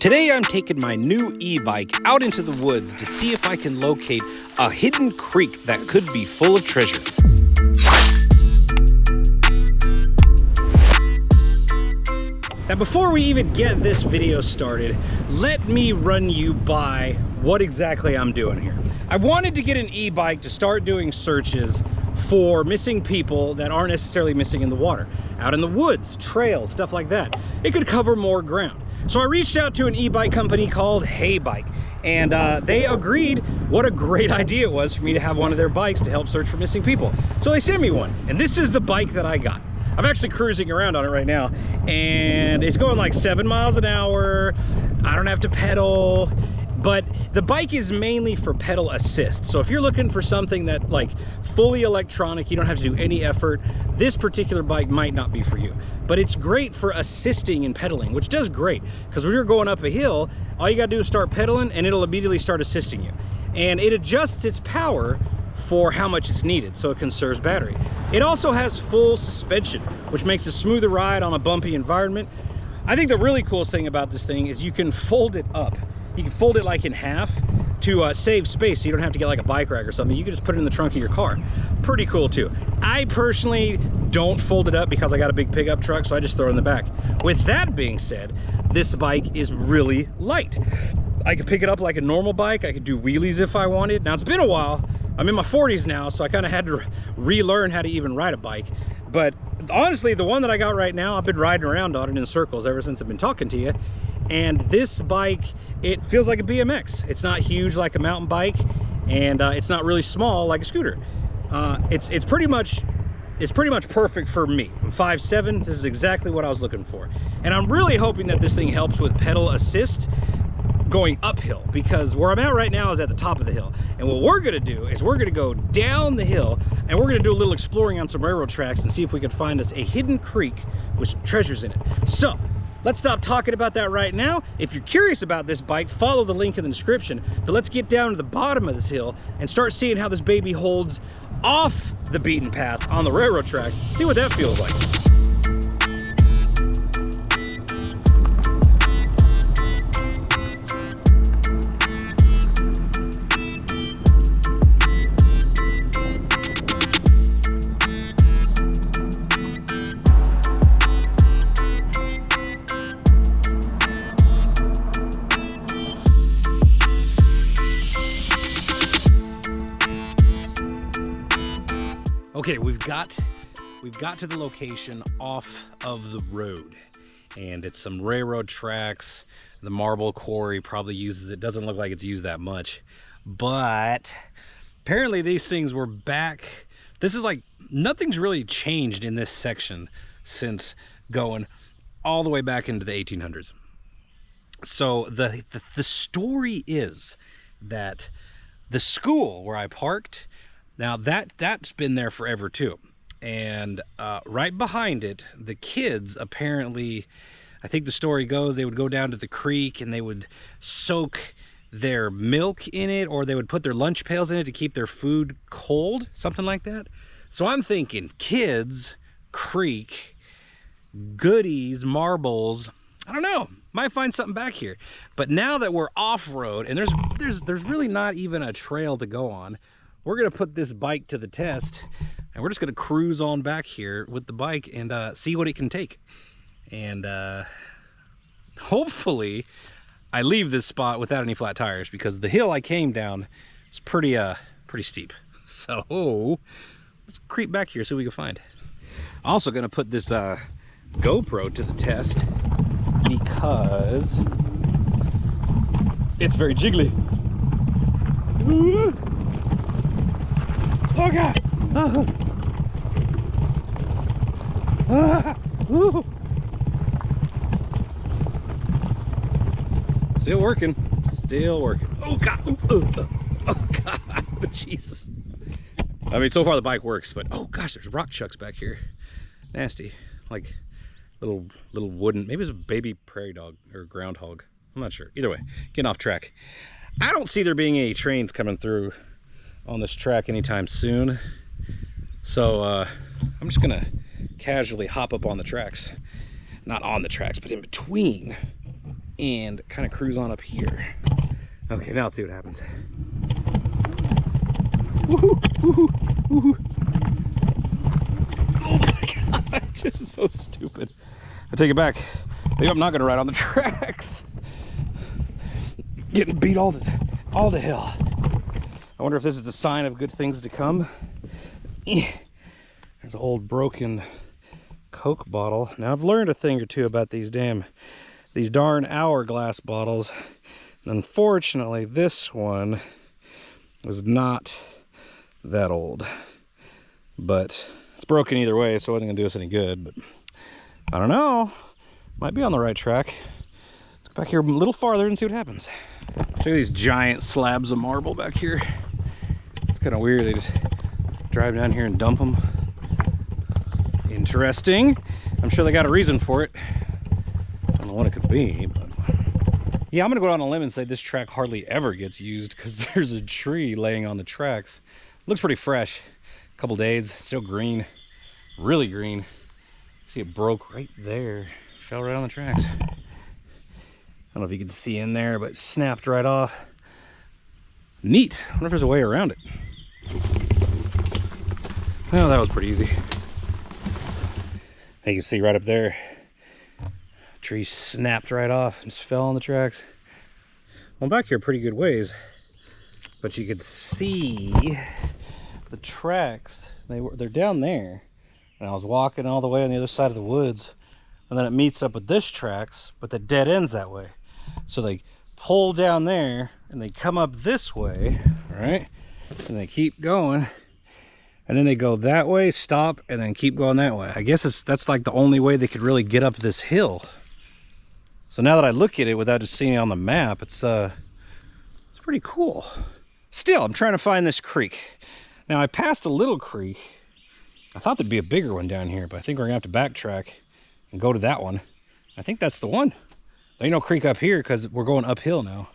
Today I'm taking my new e-bike out into the woods to see if I can locate a hidden creek that could be full of treasure. Now before we even get this video started, let me run you by what exactly I'm doing here. I wanted to get an e-bike to start doing searches for missing people that aren't necessarily missing in the water, out in the woods, trails, stuff like that. It could cover more ground. So I reached out to an e-bike company called Heybike, and they agreed what a great idea it was for me to have one of their bikes to help search for missing people. So they sent me one, and this is the bike that I got. I'm actually cruising around on it right now, and it's going like 7 miles an hour. I don't have to pedal, but the bike is mainly for pedal assist. So if you're looking for something that like fully electronic, you don't have to do any effort, this particular bike might not be for you. But it's great for assisting in pedaling, which does great, because when you're going up a hill, all you gotta do is start pedaling and it'll immediately start assisting you. And it adjusts its power for how much it's needed, so it conserves battery. It also has full suspension, which makes a smoother ride on a bumpy environment. I think the really coolest thing about this thing is you can fold it up. You can fold it like in half to save space, so you don't have to get like a bike rack or something. You can just put it in the trunk of your car. Pretty cool too. I personally don't fold it up because I got a big pickup truck, so I just throw it in the back. With that being said, this bike is really light. I could pick it up like a normal bike. I could do wheelies if I wanted. Now it's been a while. I'm in my 40s now, so I kind of had to relearn how to even ride a bike. But honestly, the one that I got right now, I've been riding around on it in circles ever since I've been talking to you. And this bike, it feels like a BMX. It's not huge like a mountain bike, and it's not really small like a scooter. It's pretty much perfect for me. I'm 5'7", this is exactly what I was looking for. And I'm really hoping that this thing helps with pedal assist going uphill, because where I'm at right now is at the top of the hill. And what we're gonna do is we're gonna go down the hill and we're gonna do a little exploring on some railroad tracks and see if we can find us a hidden creek with some treasures in it. So let's stop talking about that right now. If you're curious about this bike, follow the link in the description. But let's get down to the bottom of this hill and start seeing how this baby holds off the beaten path on the railroad tracks. See what that feels like. Okay, we've got to the location off of the road, and it's some railroad tracks. The marble quarry probably uses it. Doesn't look like it's used that much, but apparently these things were back. This is like, nothing's really changed in this section since going all the way back into the 1800s. So the story is that the school where I parked, now that's been there forever too. And right behind it, the kids apparently, I think the story goes, they would go down to the creek and they would soak their milk in it, or they would put their lunch pails in it to keep their food cold, something like that. So I'm thinking kids, creek, goodies, marbles, I don't know, might find something back here. But now that we're off-road and there's really not even a trail to go on, we're gonna put this bike to the test, and we're just gonna cruise on back here with the bike and see what it can take. And hopefully I leave this spot without any flat tires, because the hill I came down is pretty steep. So let's creep back here, see what we can find. Also gonna put this GoPro to the test because it's very jiggly. Ooh. Oh God! Oh. Ah. Ooh. Still working. Still working. Oh God! Ooh. Oh God! Jesus! I mean, so far the bike works, but oh gosh, there's rock chucks back here. Nasty, like little wooden. Maybe it's a baby prairie dog or groundhog. I'm not sure. Either way, getting off track. I don't see there being any trains coming through on this track anytime soon, so I'm just gonna casually hop up on the tracks, not on the tracks, but in between and kind of cruise on up here. Okay, now let's see what happens. Woohoo, woohoo, woohoo. Oh my god, this is so stupid. I take it back. Maybe I'm not gonna ride on the tracks. Getting beat all to hell. I wonder if this is a sign of good things to come. There's an old broken Coke bottle. Now I've learned a thing or two about these darn hourglass bottles. And unfortunately, this one is not that old. But it's broken either way, so it wasn't gonna do us any good. But I don't know. Might be on the right track. Let's go back here a little farther and see what happens. Check these giant slabs of marble back here. It's kind of weird. They just drive down here and dump them. Interesting. I'm sure they got a reason for it. I don't know what it could be, but yeah, I'm gonna go out on a limb and say this track hardly ever gets used because there's a tree laying on the tracks. Looks pretty fresh. A couple days, still green, really green. See, it broke right there. Fell right on the tracks. I don't know if you can see in there, but snapped right off. Neat. I wonder if there's a way around it. Well, that was pretty easy. You can see right up there, tree snapped right off and just fell on the tracks. Well, I'm back here pretty good ways, but you could see the tracks. They're down there, and I was walking all the way on the other side of the woods, and then it meets up with this tracks, but the dead ends that way. So they pull down there and they come up this way, right? And they keep going, and then they go that way, stop, and then keep going that way. I guess that's like the only way they could really get up this hill. So now that I look at it without just seeing it on the map, it's pretty cool. Still, I'm trying to find this creek. Now I passed a little creek. I thought there'd be a bigger one down here, but I think we're gonna have to backtrack and go to that one. I think that's the one. There ain't no creek up here because we're going uphill now.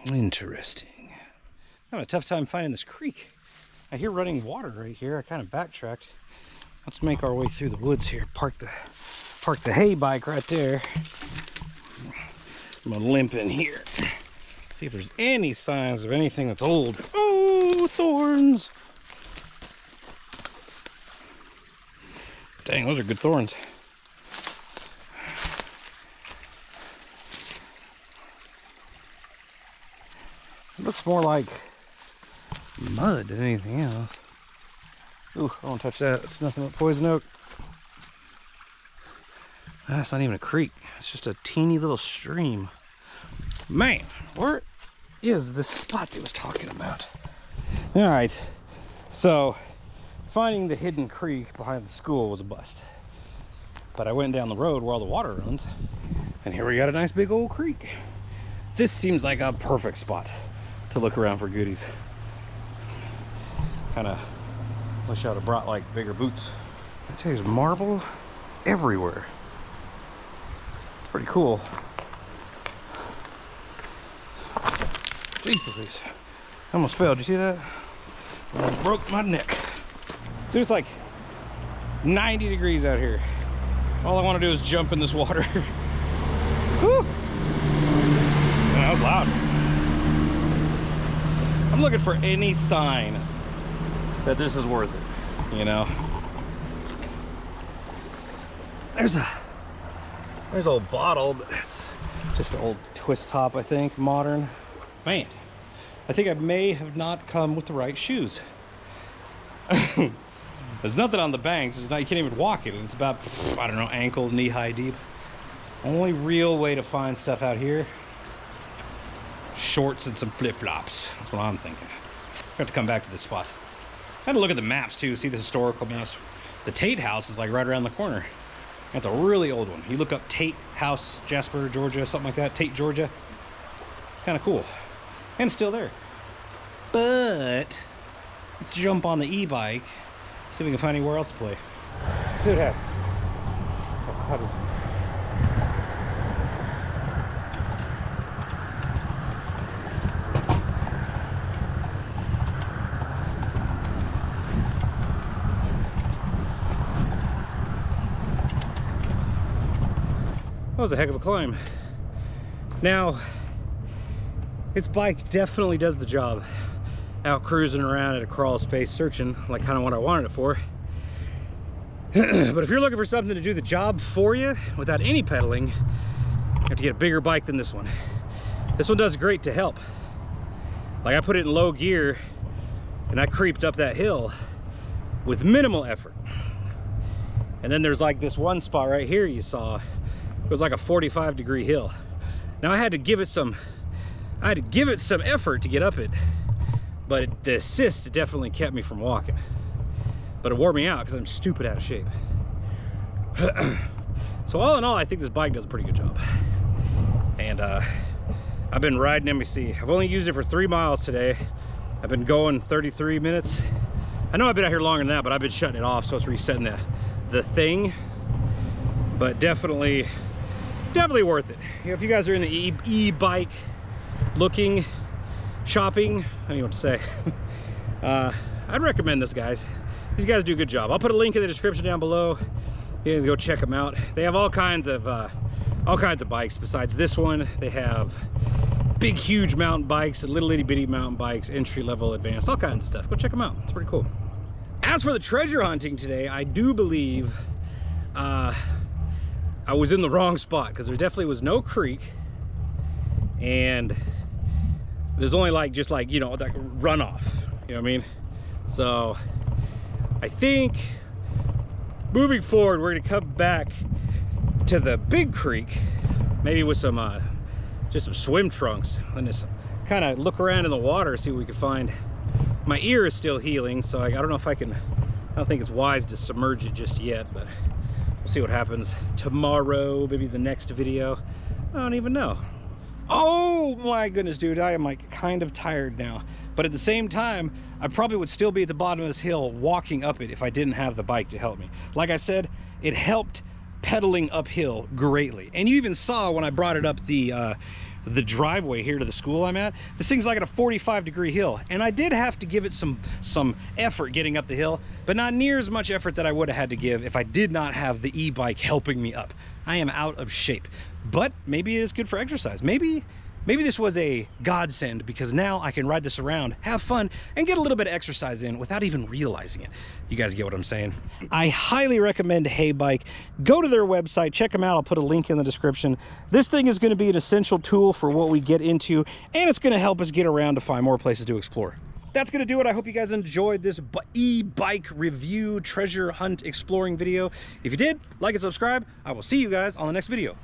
Interesting. I'm having a tough time finding this creek. I hear running water right here. I kind of backtracked. Let's make our way through the woods here. Park the Heybike right there. I'm gonna limp in here. See if there's any signs of anything that's old. Oh, thorns. Dang, those are good thorns. It looks more like mud than anything else. Ooh, I don't touch that. It's nothing but poison oak. That's not even a creek. It's just a teeny little stream. Man, where is this spot he was talking about? All right, so finding the hidden creek behind the school was a bust. But I went down the road where all the water runs, and here we got a nice big old creek. This seems like a perfect spot to look around for goodies. Kind of wish I would have brought like bigger boots. I tell you, there's marble everywhere. It's pretty cool. Jesus, I almost fell. Did you see that? I broke my neck. Dude, it's like 90 degrees out here. All I want to do is jump in this water. Whew. Man, that was loud. I'm looking for any sign that this is worth it, you know? There's an old bottle, but it's just an old twist top, I think, modern. Man, I think I may have not come with the right shoes. There's nothing on the banks. It's not, you can't even walk it. It's about, I don't know, ankle, knee-high deep. Only real way to find stuff out here, shorts and some flip-flops. That's what I'm thinking. I have to come back to this spot. I had to look at the maps too, see the historical maps. The Tate House is like right around the corner. That's a really old one. You look up Tate House, Jasper, Georgia, something like that. Tate, Georgia. Kind of cool. And still there. But let's jump on the e-bike, see if we can find anywhere else to play. See what happens. How does was a heck of a climb. Now, this bike definitely does the job. Out cruising around at a crawl space searching, like kind of what I wanted it for. But if you're looking for something to do the job for you without any pedaling, you have to get a bigger bike than this one. This one does great to help. Like, I put it in low gear and I creeped up that hill with minimal effort. And then there's like this one spot right here you saw. It was like a 45-degree hill. Now I had to give it some effort to get up it, but the assist definitely kept me from walking. But it wore me out because I'm stupid out of shape. So all in all, I think this bike does a pretty good job. And I've been riding, let me see, I've only used it for 3 miles today. I've been going 33 minutes. I know I've been out here longer than that, but I've been shutting it off, so it's resetting the thing. But definitely worth it. You know, if you guys are in the e-bike looking, shopping, I don't know what to say. I'd recommend this, guys. These guys do a good job. I'll put a link in the description down below. You guys go check them out. They have all kinds of bikes besides this one. They have big, huge mountain bikes and little itty bitty mountain bikes, entry level, advanced, all kinds of stuff. Go check them out. It's pretty cool. As for the treasure hunting today, I do believe I was in the wrong spot, because there definitely was no creek, and there's only just you know, like runoff, you know what I mean? So I think moving forward, we're gonna come back to the big creek, maybe with some just some swim trunks, and just kind of look around in the water, see what we can find. My ear is still healing, so I don't know if I don't think it's wise to submerge it just yet, but we'll see what happens tomorrow, maybe the next video. I don't even know. Oh my goodness, dude, I am like kind of tired now. But at the same time, I probably would still be at the bottom of this hill walking up it if I didn't have the bike to help me. Like I said, it helped pedaling uphill greatly. And you even saw when I brought it up the driveway here to the school I'm at, this thing's like at a 45-degree hill, and I did have to give it some effort getting up the hill, but not near as much effort that I would have had to give if I did not have the e-bike helping me up. I am out of shape, but maybe it is good for exercise. Maybe this was a godsend, because now I can ride this around, have fun, and get a little bit of exercise in without even realizing it. You guys get what I'm saying? I highly recommend Heybike. Go to their website, check them out. I'll put a link in the description. This thing is going to be an essential tool for what we get into, and it's going to help us get around to find more places to explore. That's going to do it. I hope you guys enjoyed this e-bike review, treasure hunt, exploring video. If you did, like and subscribe. I will see you guys on the next video.